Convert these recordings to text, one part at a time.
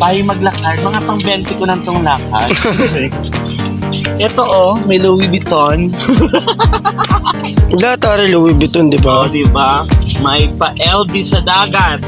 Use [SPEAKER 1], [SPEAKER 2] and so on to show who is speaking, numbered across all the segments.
[SPEAKER 1] Tayo maglakad. Mga pang 20 ko nang tong lakad. Ito oh, may Louis Vuitton.
[SPEAKER 2] Lahat ari Louis Vuitton, di ba?
[SPEAKER 1] Oh, di ba? May pa LV sa dagat.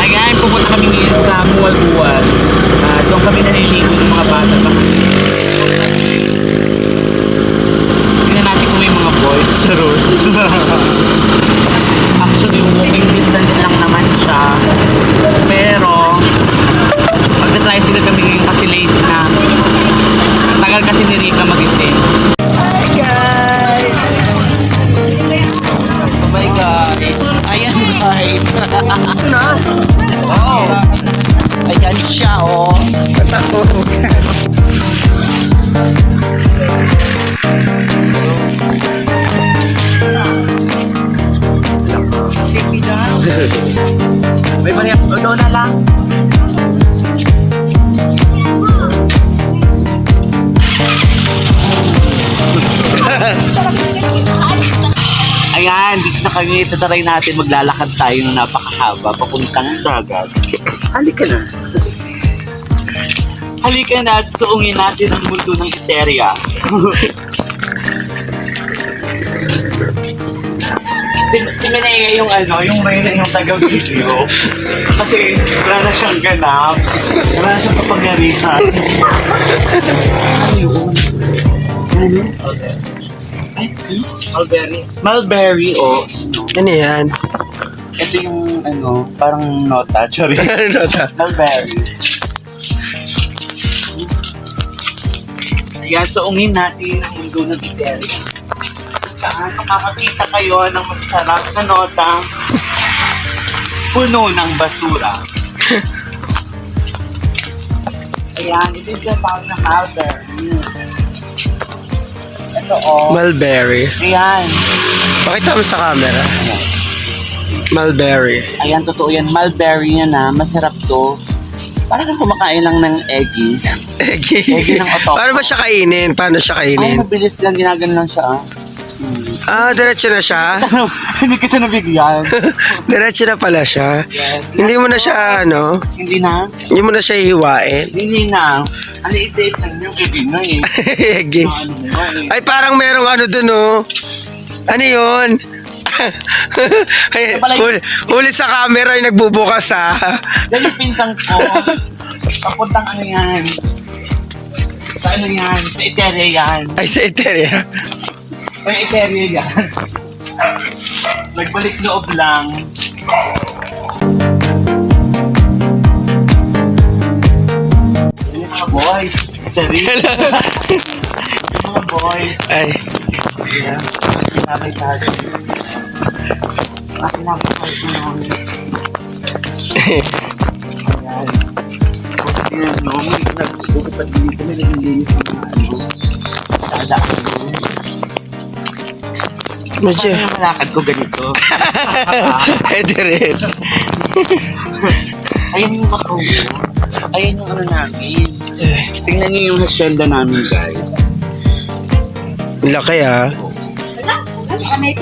[SPEAKER 1] Ayan, pupunta kami ngayon sa Mual-Ual. Doon kami naliligo ng mga bata pa. Tingnan natin kung may mga boys sa road. Actually, walking distance lang naman siya. Pero, magta-tricycle kami ngayon kasi late na. Tagal kasi ni Rika magising.
[SPEAKER 3] Hi guys!
[SPEAKER 1] Oh my guys! Ayan guys! Oh! Ayan siya oh! May bariya ko doon na lang. Ayan, dito na kami. Tataray natin. Maglalakad tayo ng napakahaba papuntang dagat. Halika na. Halika na at suungin natin ang mundo ng Eteria. Si Menea yung ano, yung Reyna yung taga-video. Kasi wala na siyang ganap. Wala na siyang kapangyarihan. Ano yun? Ano? Mulberry. Mulberry, oh.
[SPEAKER 2] Ano yan?
[SPEAKER 1] Ito yung ano, parang nota. Sorry.
[SPEAKER 2] Nota.
[SPEAKER 1] Mulberry. Ayan, suungin natin ang mundo ng Eteria. Saan makakakita kayo ng masarap na nota puno ng basura. Ayan, ito yung tawag na mulberry. Ito oh.
[SPEAKER 2] Mulberry.
[SPEAKER 1] Ayan.
[SPEAKER 2] Pakita mo sa camera. Mulberry.
[SPEAKER 1] Ayan, totoo yan. Mulberry yan na. Masarap to. Parang kang kumakain lang ng eggy.
[SPEAKER 2] Eggy.
[SPEAKER 1] Eggy ng otok.
[SPEAKER 2] Paano ba siya kainin? Paano siya
[SPEAKER 1] Ay,
[SPEAKER 2] kainin?
[SPEAKER 1] mabilis lang. Ginagano lang siya.
[SPEAKER 2] Diretso na siya?
[SPEAKER 1] Hindi kita nabigyan.
[SPEAKER 2] Diretso na pala siya.
[SPEAKER 1] Yes.
[SPEAKER 2] Hindi mo na siya, ano?
[SPEAKER 1] Hindi na.
[SPEAKER 2] Hindi mo na siya hihiwain.
[SPEAKER 1] Hindi na. Ano i-date lang yung eggy na eh.
[SPEAKER 2] Eggy.
[SPEAKER 1] Ano mo nga eh.
[SPEAKER 2] Ay, parang merong ano dun, oh. Ano yun? Ay, huli sa camera yung nagbubukas, ha?
[SPEAKER 1] Yan yung pinsang ko. Papuntang ano yan. Sa ano yan? Sa Eteria yan.
[SPEAKER 2] Ay, sa Eteria.
[SPEAKER 1] Sa Eteria yan. Nagbalik loob lang. Yung mga boys. Sorry. Yung mga boys.
[SPEAKER 2] Ay,
[SPEAKER 1] Yeah. Nakay tayo. Nakilapit ko namin. Ayan. Ayan, no? May nagbubukas dito. May naglilinis ng mga ano. Dadaan ko.
[SPEAKER 2] medyo.
[SPEAKER 1] Paano yung malakad ko ganito?
[SPEAKER 2] Pwede rin.
[SPEAKER 1] Ayan yung makaw. Ayan yung ano namin. Tingnan niyo yung hasyenda namin, guys.
[SPEAKER 2] Laki, ha?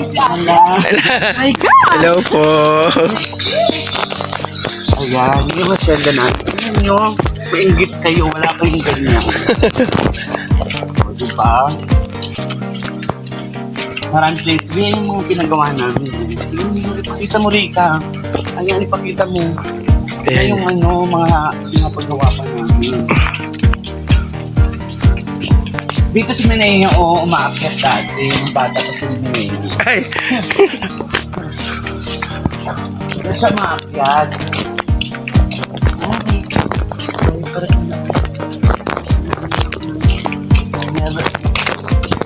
[SPEAKER 1] Hala.
[SPEAKER 3] My God!
[SPEAKER 2] Hello po.
[SPEAKER 1] Ayan, yung hasyenda namin. Tingnan niyo, maingit kayo. Wala kayong ganyan. O, diba? Maraming place. Yan yung mga pinagawa namin. Ipakita mo, Rika. Ayan, ipakita mo. Kaya yung ano, mga paggawa pa namin. Dito si Menea, umaakyat dati. Yung bata pa si Menea.
[SPEAKER 2] Ay,
[SPEAKER 1] Dito siya umaakyat.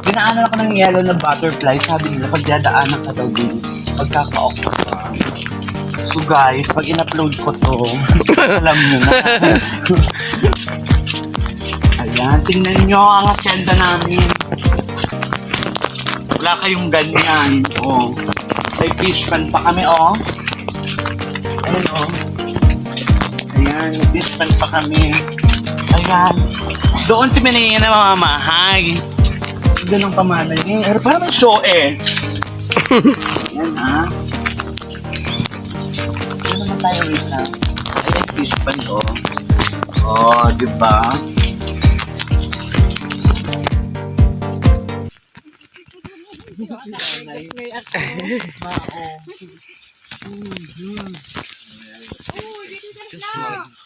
[SPEAKER 1] Dinaanan ako ng yellow na butterfly. Sabi nila, pag dadaanan ka daw din, pagkaka-off ka. So guys, pag in-upload ko to, alam nyo na. Ayan, tingnan nyo ang asyenda namin. Wala kayong ganyan. Oh. May fish pan pa kami, oh. Ayan, oh. Ayan. Ayan, dispan pa kami. Ayan. Doon si Menea na mamamahay. Ganun pamanay eh. Pero parang may show eh. Ayan ha. Ano naman tayo rin ha? Ayan, dispan to. Oh, diba?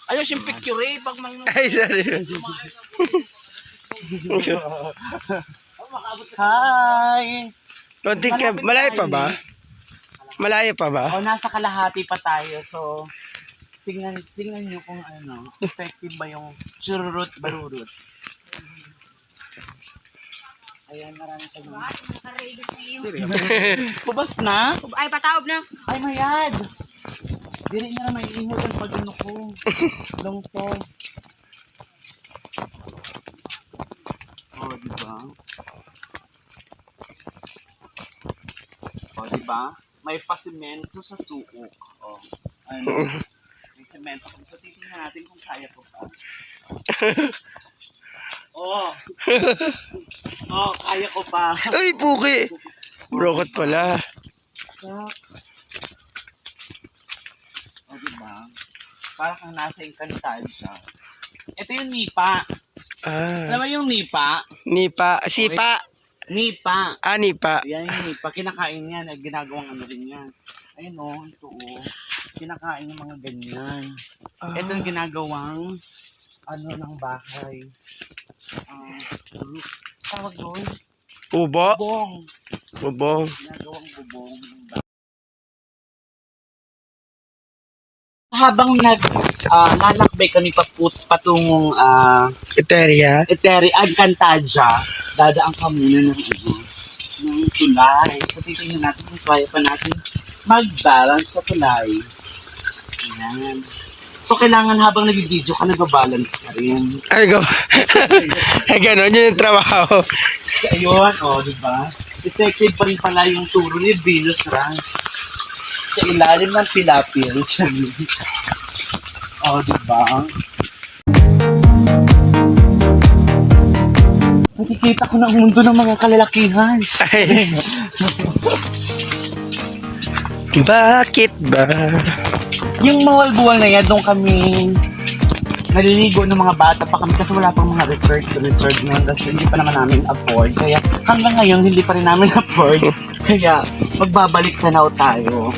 [SPEAKER 1] Ayaw siyang picture eh. Pag mang...
[SPEAKER 2] Ay, sorry.
[SPEAKER 1] Hi!
[SPEAKER 2] Konting ka, malayo pa ba? Malayo pa ba?
[SPEAKER 1] O, nasa kalahati pa tayo. So, tingnan nyo kung ano, effective ba yung chururut barurut. Ayan, marami pa yun. Kubas na?
[SPEAKER 3] Ay, pataob na.
[SPEAKER 1] Ay, mayad! Dili niya na may ingot ang pag-ano ko. Longto. Oh, diba? Oh, diba? May pasimento sa suok. Oh, ano? May semento. So, titingnan natin kung kaya ko pa. Oh! Oh, kaya ko pa.
[SPEAKER 2] Uy, puki! Brokot pala.
[SPEAKER 1] O, diba? Parang kang nasa Encantadia. Ito yung nipa. Alam
[SPEAKER 2] Ah,
[SPEAKER 1] mo yung nipa?
[SPEAKER 2] nipa. Sipa.
[SPEAKER 1] Nipa.
[SPEAKER 2] Ah, nipa.
[SPEAKER 1] Yan yung nipa. Kinakain yan. Ginagawang ano rin yan. Ayun o, ito o. Kinakain yung mga ganyan.
[SPEAKER 2] Ah.
[SPEAKER 1] Ito yung ginagawang ano ng bahay. Tawag doon?
[SPEAKER 2] Ubo.
[SPEAKER 1] Bubong.
[SPEAKER 2] Bubong.
[SPEAKER 1] Ginagawang bubong ng bahay. Habang lalakbay kami patungong
[SPEAKER 2] Eteria.
[SPEAKER 1] Encantadia, dadaan ka muna ng tulay. So, titingnan natin kung kaya pa natin mag-balance sa tulay. Ayan. So, kailangan habang nag-video ka, nag-balance ka rin.
[SPEAKER 2] Ay, go. Ay, ganon. Yun yung trabaho.
[SPEAKER 1] So, ayun, diba? Effective pa rin pala yung turo ni Venus Ranch. Sa ilalim ng tilapia. Diba? Nakikita ko na ang mundo ng mga kalalakihan.
[SPEAKER 2] Ay. Bakit ba?
[SPEAKER 1] Yung mawal-buwal na yan, doon kami naliligo ng mga bata pa kami kasi wala pang mga resort na kasi hindi pa naman namin afford. Kaya hanggang ngayon, hindi pa rin namin afford. Kaya magbabalik tanaw tayo.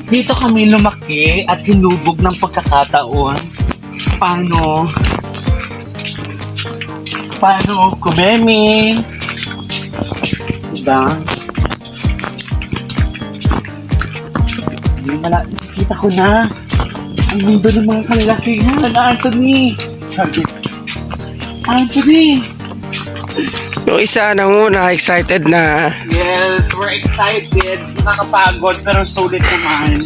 [SPEAKER 1] Dito kami lumaki at hinubog ng pagkakataon. Paano kumemi? Diba? Nakita ko na ang mundo ng mga kalalakihan. Anthony! Anthony!
[SPEAKER 2] Yung isa nanguna, excited na.
[SPEAKER 1] Yes, we're excited. Nakakapagod pero sulit naman.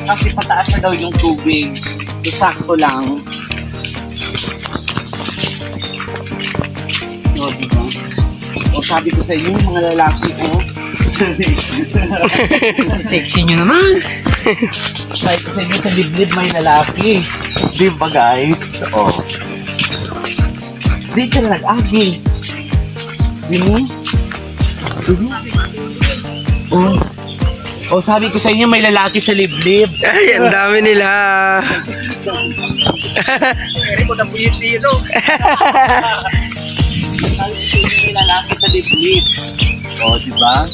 [SPEAKER 1] Kasi pataas na daw yung tubig. So, sakto lang. Diba? Sabi ko sa inyo, mga lalaki, sexy nyo naman. Sabi ko sa inyo, sa liblib may lalaki. Diba guys? Di sila nag-agi. Diba? Sabi ko sa inyo, may lalaki sa liblib.
[SPEAKER 2] Ay, ang dami nila.
[SPEAKER 1] Pero ko na buyit dito. Sabi ko sa inyo, may lalaki sa liblib. Diba?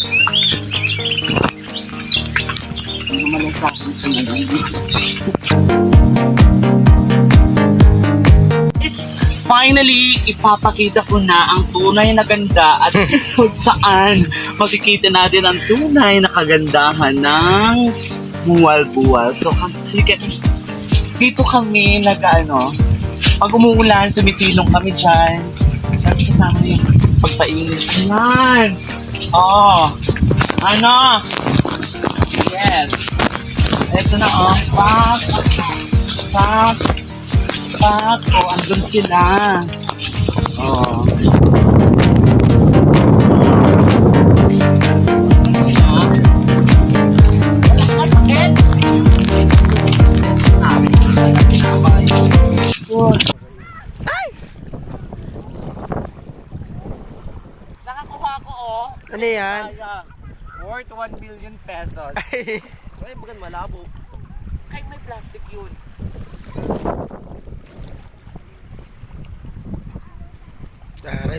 [SPEAKER 1] Hindi naman ang sa akin sa nalibig. Finally, ipapakita ko na ang tunay na ganda at kung saan makikita natin ang tunay na kagandahan ng muwal-buwal. So, dito kami pag umuulan, sumisilong kami dyan. Kasama na yung pagpainit. Ayan! Yes! Ito na, Pak! Andun sila.
[SPEAKER 2] Ano yan?
[SPEAKER 1] Worth 1 billion pesos.
[SPEAKER 2] Ay,
[SPEAKER 1] Ay, bagan malabo. Ay, may plastic yun.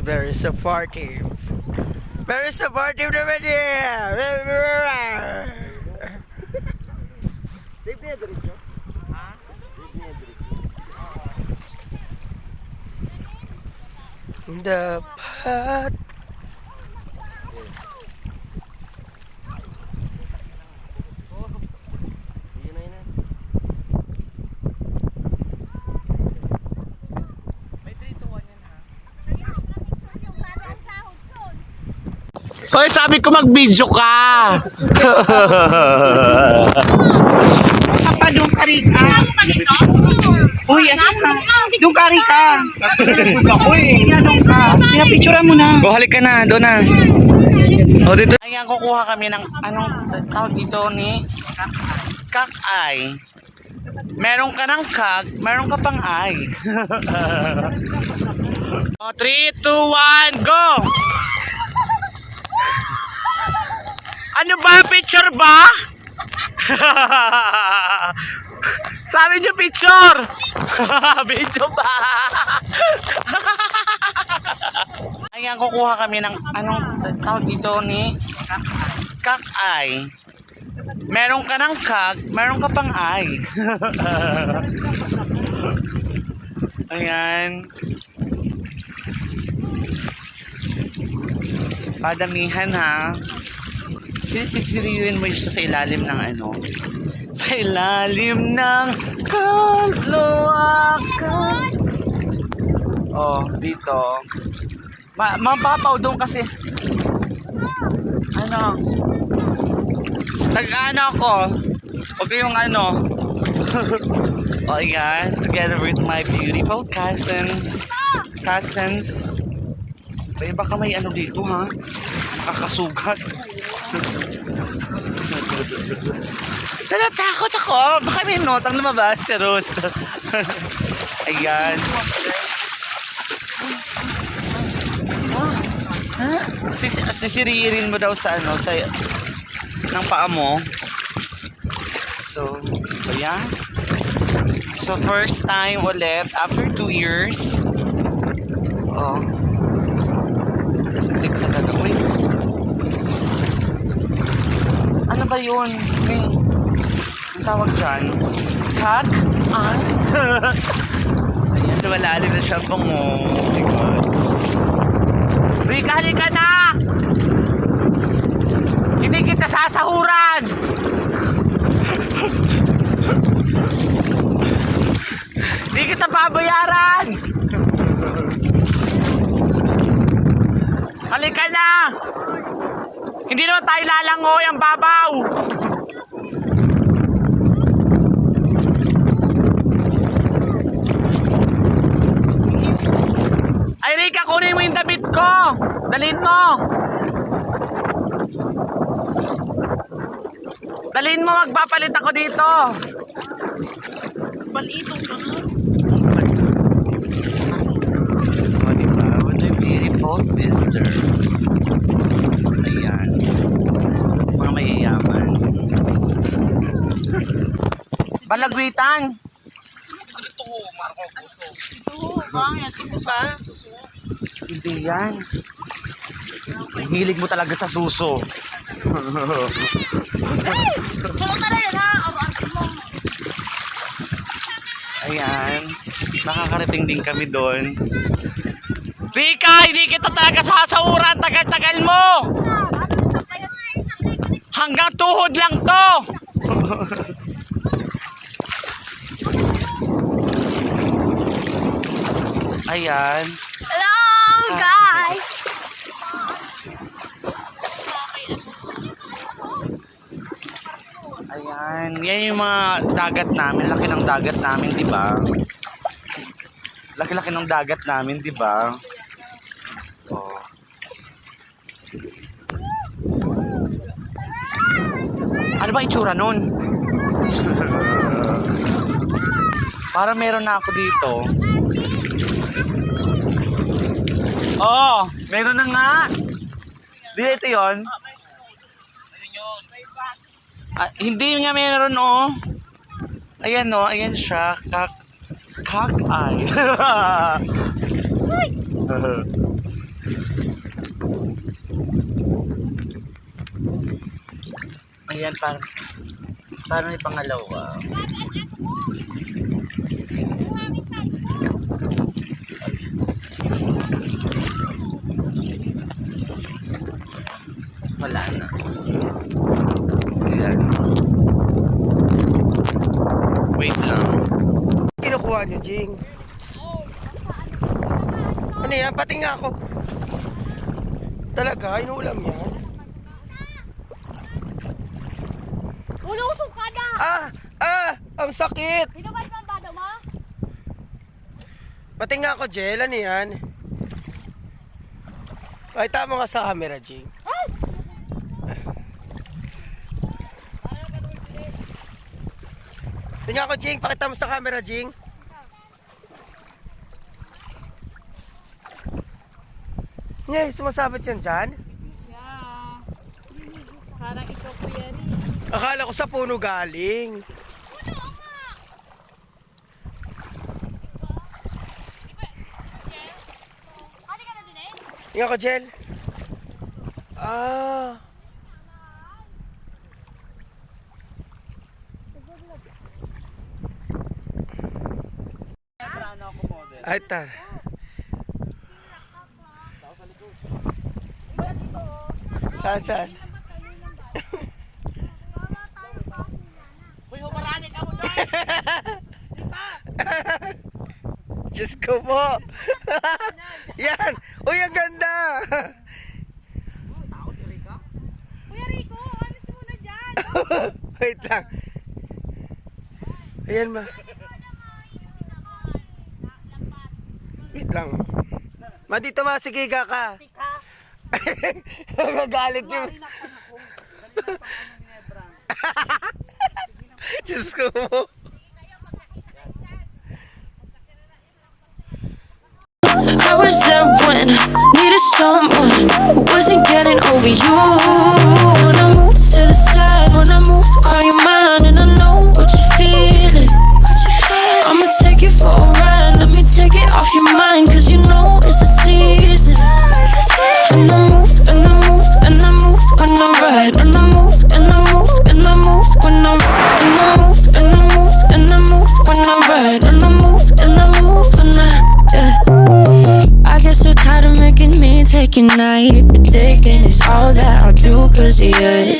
[SPEAKER 2] very supportive. Very supportive naman niya.
[SPEAKER 1] Safe niya, diretso? Ha? Safe niya, diretso.
[SPEAKER 2] Dapat
[SPEAKER 1] Hoy, sabi ko mag-video ka!
[SPEAKER 3] Papa, doon ka rika. Uy, ano ka? Doon ka rika. Doon ka. Pinapicturean mo na.
[SPEAKER 1] O, halika na, doon na. O, dito. Ayan, kukuha kami ng, anong tawag dito ni? Kak-ay. Meron ka ng kak, meron ka pang ay. O, 3, 2, 1, go! Ano ba? Picture ba? Sabi niyo picture! Video ba? Ayan, kukuha kami ng, anong tawag dito ni? Kak-ay. Meron ka ng kak, meron ka pang ay. Ayan. Padamihan ha. Sisiririn mo siya sa ilalim ng ano? Sa ilalim ng kaloocan. Oh, dito. Mapapaw doon kasi. Ano? Nag-ano ako. Huwag yung ano. Oh, yan. Together with my beautiful cousins. Ay, baka may ano dito ha? Kakasugat. Natatakot ako. Baka may notang lumabas si Rose. Ayan. Sisiririn mo daw sa ano, sa ng paa mo. So, ayan. So, first time ulit after 2 years. Oh. Tik talaga. Uy. Ano ba yun? May, ang tawag dyan? Kak? Ay? Ayan, lumalalim na siya pang oh my God. Rika, halika na! Hindi kita sasahuran! Hindi kita babayaran! Halika na! Hindi naman tayo lalangoy ang babaw! Ay, Rika, kunin mo yung damit ko! Dalhin mo! Dalhin mo, magpapalit ako dito! Balitong ka nga! O, diba? What a beautiful sister! Ayan. Mga mayayaman. Balagwitan! Ito, Marco Puso. Ito, bakit? Ito ba? Suso? Hindi yan. Hilig mo talaga sa suso.
[SPEAKER 3] Sunod na rin ha.
[SPEAKER 1] Ayan. Nakakarating din kami doon. Rika, hindi kita talaga sasahuran. Tagal-tagal mo. Hanggang tuhod lang to. Ayan.
[SPEAKER 3] Hello, guys.
[SPEAKER 1] Ayan. Yan yung mga dagat namin. Laki ng dagat namin, di ba? Laki-laki ng dagat namin, di ba? Oh. Ano ba itsura nun? Para meron na ako dito. Oh, meron na nga. Di ito yun. Hindi nga meron oh. Ayan oh, ayan siya. Cock-eye. Ayan, parang may pangalawa. Wala na. Ayan. Wait lang.
[SPEAKER 2] Kinukuha niyo, Jing. Ano yan? Pati nga ako. Talaga? Inuulam yan?
[SPEAKER 4] Ulusog ka na!
[SPEAKER 2] Ang sakit!
[SPEAKER 4] Sino ba yung bado mo?
[SPEAKER 2] Pati nga ako, Jel. Ano yan? Pakita mo nga sa camera, Jing. Tingnan ko, Jing. Pakita mo sa camera, Jing. Ngay, sumasabot yan dyan?
[SPEAKER 4] Yeah. Parang ito ko yan
[SPEAKER 2] Akala ko sa puno galing.
[SPEAKER 4] Kali ka na din eh?
[SPEAKER 2] Tingnan ko, Jel. Ay, tar. Saan?
[SPEAKER 3] Uy, humarali ka mo doon.
[SPEAKER 2] Diyos ko po. Yan. Uy, ang ganda.
[SPEAKER 4] Kuya Rico, alis mo na dyan!
[SPEAKER 2] Wait lang. Ayan ma. Wait lang. Ma, dito ma. Sige ka. Nagagalit yun. Diyos ko mo.
[SPEAKER 5] I was there when needed someone who wasn't getting over you. When I move to the side, when I move, call you mine, and I know what you're feeling. I'ma take you for a ride, let me take it off your mind, cause you know it's a season. And I move, and I move, and I move when I ride, and I move, and I move, and I move when I ride, and I move, and I move, and I move when I ride, and I move, and I move when I get so tired of making me take a night, predicting it's all that I'll do cause of you.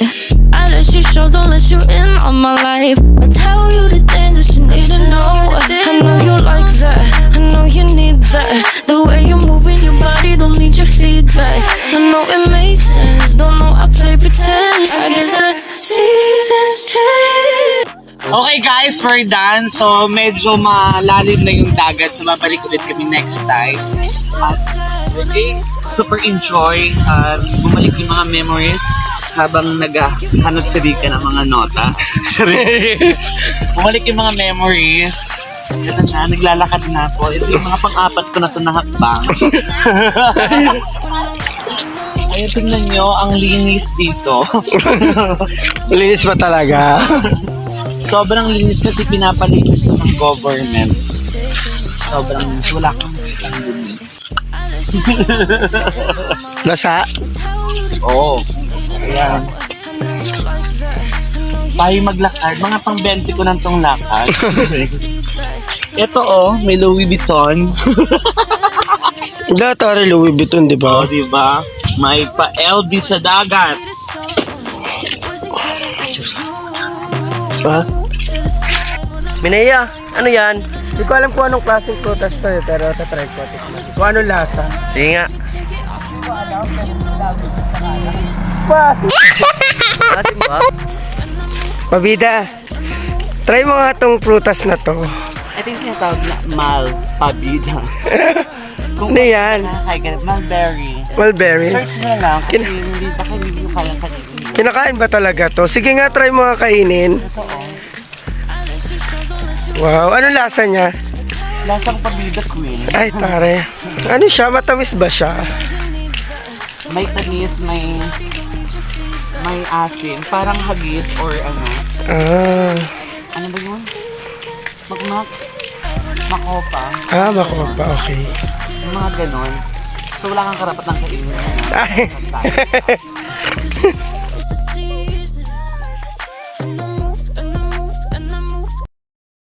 [SPEAKER 5] I let you show, don't let you in on my life. I tell you the things that you need to know. I know you like that, I know you need that. The way you're moving your body, don't need your feedback. I know it makes sense, don't know I play pretend. I guess the seasons change.
[SPEAKER 1] Okay guys, we're done. So medyo malalim na yung dagat. So babalik ulit kami next time. At okay, super enjoy. Bumalik yung mga memories habang naghahanap sa Rika ng mga nota. Bumalik yung mga memories. Ito na, naglalakad na ako. Ito yung mga pang-apat ko na ito na hakbang. Ayun, tingnan nyo, ang linis dito.
[SPEAKER 2] Linis ba talaga?
[SPEAKER 1] Sobrang linis kasi pinapalinis ko ng government. Sobrang linis. Wala kang makikang dumi.
[SPEAKER 2] Nasa?
[SPEAKER 1] Oo. Ayan. Tayo maglakad. Mga pang 20 ko na itong lakad. Ito may Louis Vuitton.
[SPEAKER 2] Dati rin Louis Vuitton, di ba?
[SPEAKER 1] Oo, diba? May pa LV sa dagat.
[SPEAKER 2] Ha? Minaya, ano yan? Hindi ko alam kung anong klaseng prutas to eh, pero tatry ko. Kung anong lasa. Sige nga. Asin ba? Pabida, try mo nga itong prutas na to.
[SPEAKER 1] Ito yung tinatawag na Malpabida.
[SPEAKER 2] Ano yan?
[SPEAKER 1] Mulberry.
[SPEAKER 2] Mulberry.
[SPEAKER 1] Search na lang kasi hindi ba kayo hindi ko kayang kainin.
[SPEAKER 2] Kinakain ba talaga to? Sige nga, try mo nga kainin. Wow, ano lasa niya?
[SPEAKER 1] Lasang Pabida Queen.
[SPEAKER 2] Ay, tare. Ano siya? Matamis ba siya?
[SPEAKER 1] May tamis, may asin. Parang hagis or ano.
[SPEAKER 2] Ah.
[SPEAKER 1] Ano ba yun? Magmak. Makopa.
[SPEAKER 2] Ah, makopa. Okay.
[SPEAKER 1] Yung mga ganon. So wala kang karapat ng kainin.
[SPEAKER 2] Ay.